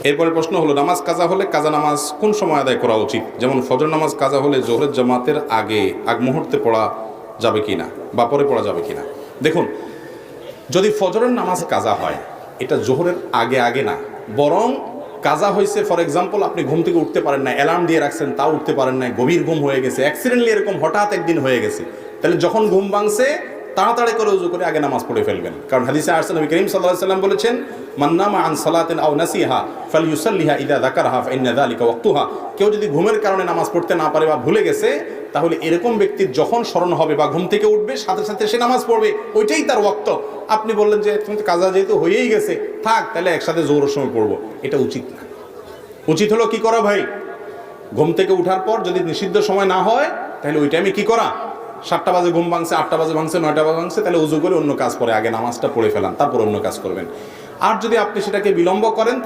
এরপরে প্রশ্ন হলো, নামাজ কাজা হলে কাজা নামাজ কোন সময় আদায় করা উচিত? যেমন ফজর নামাজ কাজা হলে জোহরের জামাতের আগ মুহূর্তে পড়া যাবে কি না, বা পরে পড়া যাবে কি না। দেখুন, যদি ফজরের নামাজ কাজা হয়, এটা জোহরের আগে না, বরং কাজা হয়েছে ফর এক্সাম্পল আপনি ঘুম থেকে উঠতে পারেন না, অ্যালার্ম দিয়ে রাখছেন তাও উঠতে পারেন না, গভীর ঘুম হয়ে গেছে, অ্যাক্সিডেন্টলি এরকম হঠাৎ একদিন হয়ে গেছে, তাহলে যখন ঘুম ভাঙছে তাড়াতাড়ি করে উজু করে আগে নামাজ পড়ে ফেলবেন। কারণ হাদিসে আসছে, নবী করিম সাল্লাল্লাহু আলাইহি ওয়াসাল্লাম বলেছেন, মান নামা আন সালাতিন আও নাসিহা ফালইউসাল্লিহা ইযা যাকারাহা ফাইন্না যালিকা ওয়াক্তুহা। কেউ যদি ঘুমের কারণে নামাজ পড়তে না পারে বা ভুলে গেছে, তাহলে এরকম ব্যক্তির যখন স্মরণ হবে বা ঘুম থেকে উঠবে সাথে সাথে সে নামাজ পড়বে, ওইটাই তার ওয়াক্ত। আপনি বললেন যে তুমি তো কাজা যেহেতু হয়েই গেছে, থাক তাহলে একসাথে জোহরের সময় পড়বো, এটা উচিত না। উচিত হলো কি করা ভাই, ঘুম থেকে উঠার পর যদি নিষিদ্ধ সময় না হয় তাহলে ওই টাইমে কি করা, 7টা বাজে ঘুম ভাঙছে, 8টা বাজে ভাঙছে, 9টা বাজে ভাঙছে, তাহলে উজু করে অন্য কাজ পরে আগে নামাজটা পড়ে ফেলান, তারপর অন্য কাজ করবেন। আর যদি আপনি সেটাকে বিলম্ব করেন